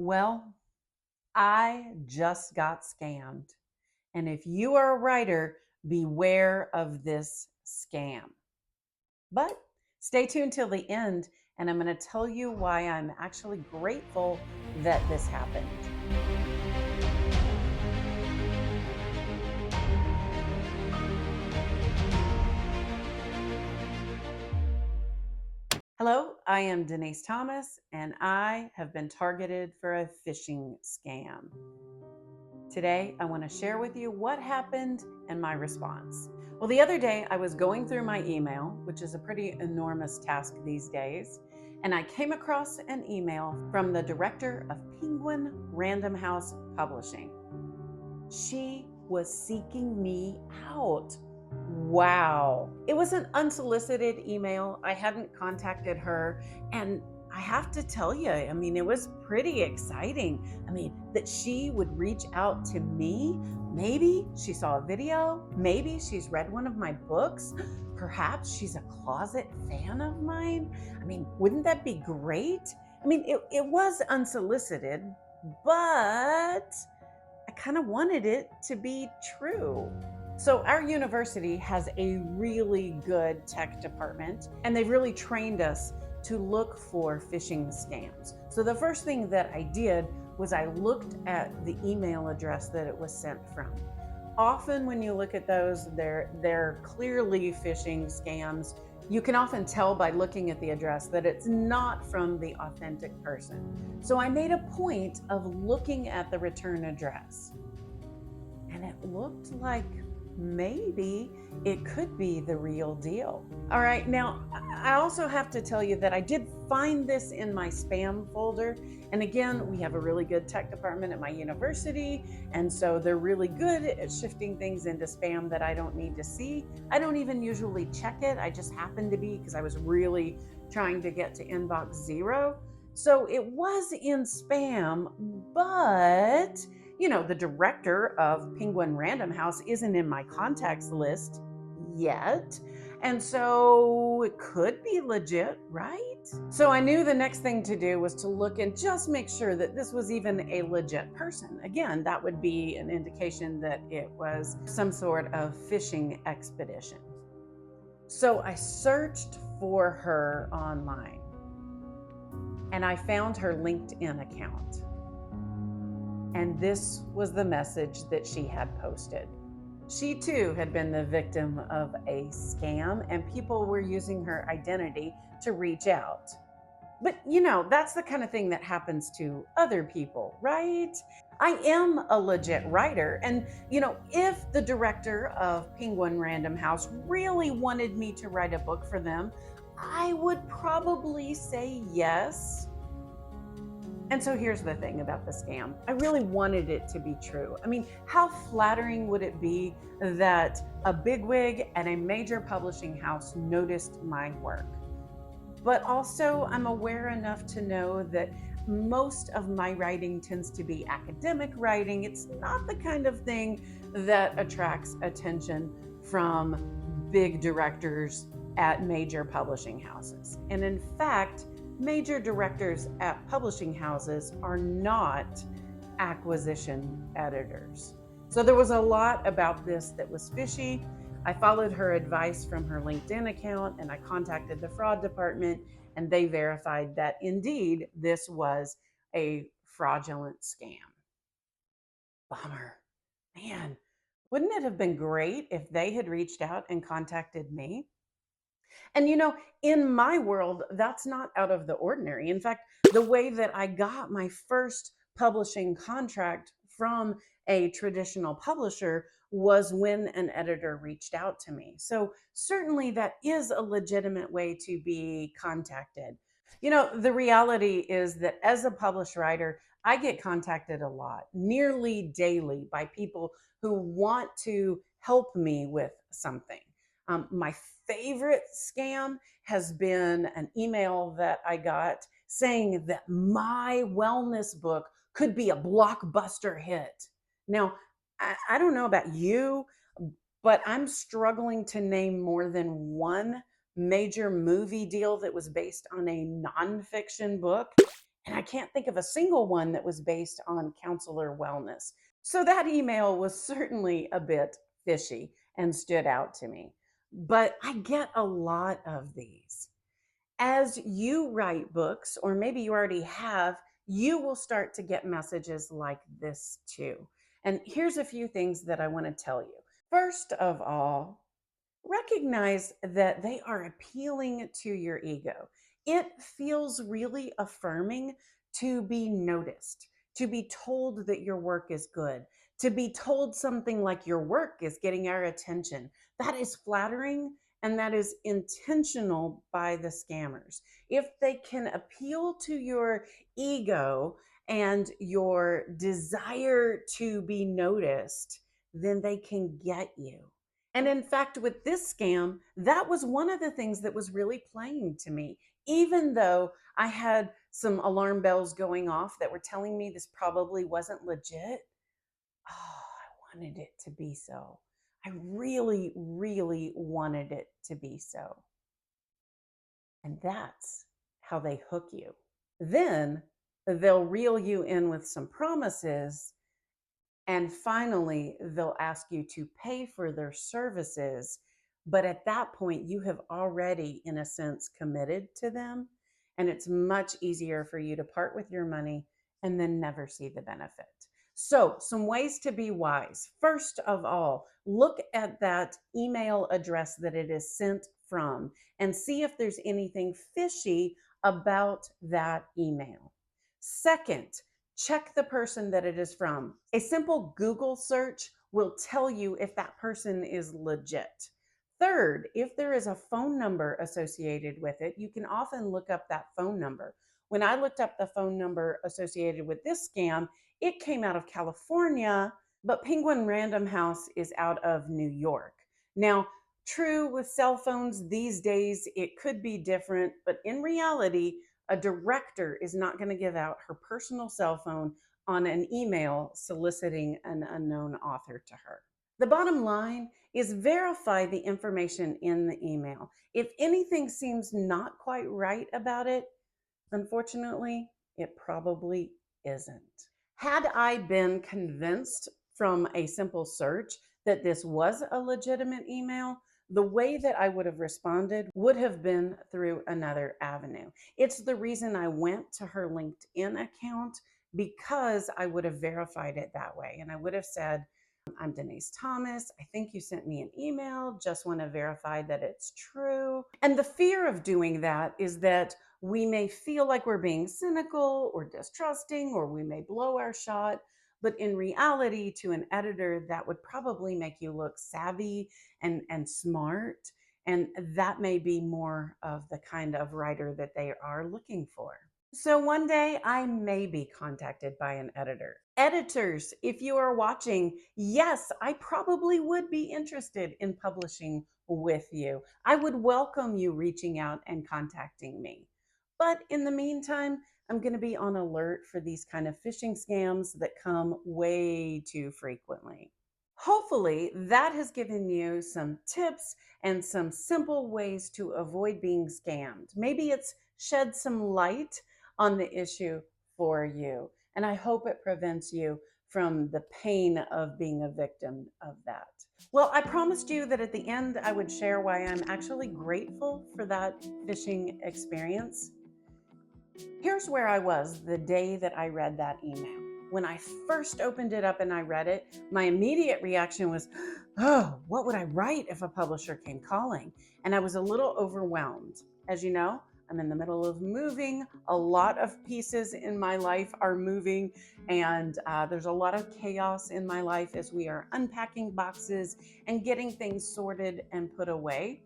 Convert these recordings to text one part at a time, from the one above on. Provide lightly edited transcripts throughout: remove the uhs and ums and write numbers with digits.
Well, I just got scammed. And if you are a writer, beware of this scam. But stay tuned till the end, and I'm going to tell you why I'm actually grateful that this happened. Hello, I am Denis'Thomas, and I have been targeted for a phishing scam. Today, I want to share with you what happened and my response. Well, the other day, I was going through my email, which is a pretty enormous task these days, and I came across an email from the director of Penguin Random House Publishing. She was seeking me out. Wow. It was an unsolicited email. I hadn't contacted her. And I have to tell you, it was pretty exciting. That she would reach out to me. Maybe she saw a video. Maybe she's read one of my books. Perhaps she's a closet fan of mine. Wouldn't that be great? It was unsolicited, but I kind of wanted it to be true. So, our university has a really good tech department, and they've really trained us to look for phishing scams. So, the first thing that I did was I looked at the email address that it was sent from. Often, when you look at those, they're clearly phishing scams. You can often tell by looking at the address that it's not from the authentic person. So I made a point of looking at the return address, and it looked like maybe it could be the real deal. All right, now I also have to tell you that I did find this in my spam folder. And again, we have a really good tech department at my university, and so they're really good at shifting things into spam that I don't need to see. I don't even usually check it. I just happened to be, because I was really trying to get to inbox 0. So it was in spam, but the director of Penguin Random House isn't in my contacts list yet. And so it could be legit, right? So I knew the next thing to do was to look and just make sure that this was even a legit person. Again, that would be an indication that it was some sort of phishing expedition. So I searched for her online, and I found her LinkedIn account. And this was the message that she had posted. She too had been the victim of a scam, and people were using her identity to reach out. But that's the kind of thing that happens to other people, right? I am a legit writer. And, if the director of Penguin Random House really wanted me to write a book for them, I would probably say yes. And so here's the thing about the scam. I really wanted it to be true. How flattering would it be that a bigwig at a major publishing house noticed my work? But also, I'm aware enough to know that most of my writing tends to be academic writing. It's not the kind of thing that attracts attention from big directors at major publishing houses. And in fact, major directors at publishing houses are not acquisition editors. So there was a lot about this that was fishy. I followed her advice from her LinkedIn account, and I contacted the fraud department, and they verified that indeed this was a fraudulent scam. Bummer. Man, wouldn't it have been great if they had reached out and contacted me? And in my world, that's not out of the ordinary. In fact, the way that I got my first publishing contract from a traditional publisher was when an editor reached out to me. So certainly that is a legitimate way to be contacted. The reality is that as a published writer, I get contacted a lot, nearly daily, by people who want to help me with something. My favorite scam has been an email that I got saying that my wellness book could be a blockbuster hit. Now, I don't know about you, but I'm struggling to name more than one major movie deal that was based on a nonfiction book. And I can't think of a single one that was based on counselor wellness. So that email was certainly a bit fishy and stood out to me. But I get a lot of these. As you write books, or maybe you already have, you will start to get messages like this too. And here's a few things that I want to tell you. First of all, recognize that they are appealing to your ego. It feels really affirming to be noticed, to be told that your work is good, to be told something like your work is getting our attention. That is flattering and that is intentional by the scammers. If they can appeal to your ego and your desire to be noticed, then they can get you. And in fact, with this scam, that was one of the things that was really playing to me. Even though I had some alarm bells going off that were telling me this probably wasn't legit, oh, I wanted it to be so. I really, really wanted it to be so. And that's how they hook you. Then they'll reel you in with some promises. And finally, they'll ask you to pay for their services. But at that point, you have already, in a sense, committed to them. And it's much easier for you to part with your money and then never see the benefit. So, some ways to be wise. First of all, look at that email address that it is sent from and see if there's anything fishy about that email. Second, check the person that it is from. A simple Google search will tell you if that person is legit. Third, if there is a phone number associated with it, you can often look up that phone number. When I looked up the phone number associated with this scam, it came out of California, but Penguin Random House is out of New York. Now, true, with cell phones these days, it could be different, but in reality, a director is not going to give out her personal cell phone on an email soliciting an unknown author to her. The bottom line is verify the information in the email. If anything seems not quite right about it, unfortunately, it probably isn't. Had I been convinced from a simple search that this was a legitimate email, the way that I would have responded would have been through another avenue. It's the reason I went to her LinkedIn account, because I would have verified it that way. And I would have said, I'm Denis'Thomas. I think you sent me an email. Just want to verify that it's true. And the fear of doing that is that we may feel like we're being cynical or distrusting, or we may blow our shot. But in reality, to an editor, that would probably make you look savvy and smart. And that may be more of the kind of writer that they are looking for. So one day I may be contacted by an editor. Editors, if you are watching, yes, I probably would be interested in publishing with you. I would welcome you reaching out and contacting me. But in the meantime, I'm going to be on alert for these kind of phishing scams that come way too frequently. Hopefully, that has given you some tips and some simple ways to avoid being scammed. Maybe it's shed some light on the issue for you. And I hope it prevents you from the pain of being a victim of that. Well, I promised you that at the end I would share why I'm actually grateful for that phishing experience. Here's where I was the day that I read that email. When I first opened it up and I read it, my immediate reaction was, oh, what would I write if a publisher came calling? And I was a little overwhelmed. As you know, I'm in the middle of moving. A lot of pieces in my life are moving, and there's a lot of chaos in my life as we are unpacking boxes and getting things sorted and put away.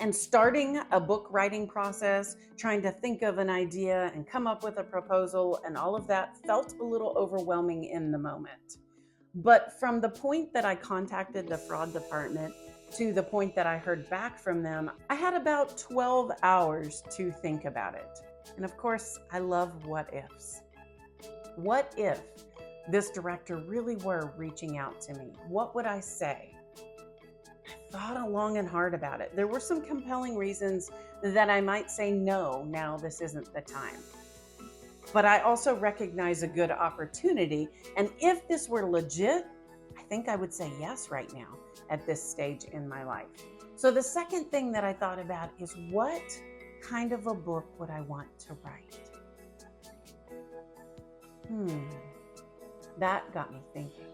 And starting a book writing process, trying to think of an idea and come up with a proposal and all of that felt a little overwhelming in the moment. But from the point that I contacted the fraud department to the point that I heard back from them, I had about 12 hours to think about it. And of course, I love what ifs. What if this director really were reaching out to me? What would I say? Thought long and hard about it. There were some compelling reasons that I might say no, now this isn't the time. but I also recognize a good opportunity. And if this were legit, I think I would say yes right now at this stage in my life. So the second thing that I thought about is, what kind of a book would I want to write? That got me thinking.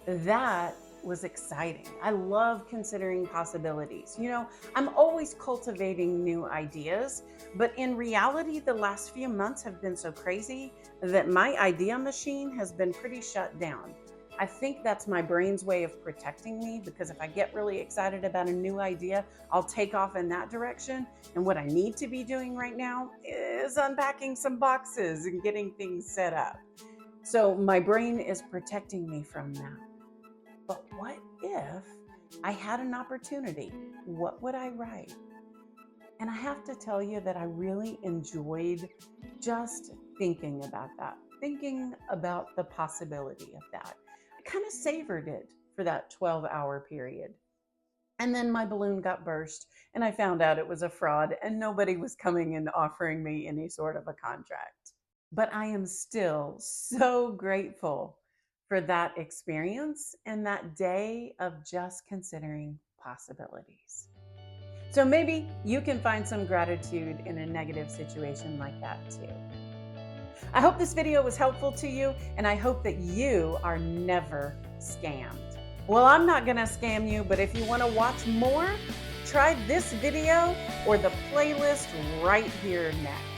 That was exciting. I love considering possibilities. I'm always cultivating new ideas, but in reality, the last few months have been so crazy that my idea machine has been pretty shut down. I think that's my brain's way of protecting me, because if I get really excited about a new idea, I'll take off in that direction. And what I need to be doing right now is unpacking some boxes and getting things set up. So my brain is protecting me from that. But what if I had an opportunity? What would I write? And I have to tell you that I really enjoyed just thinking about that, thinking about the possibility of that. I kind of savored it for that 12-hour period. And then my balloon got burst, and I found out it was a fraud, and nobody was coming and offering me any sort of a contract. But I am still so grateful for that experience and that day of just considering possibilities. So maybe you can find some gratitude in a negative situation like that too. I hope this video was helpful to you, and I hope that you are never scammed. Well, I'm not going to scam you, but if you want to watch more, try this video or the playlist right here next.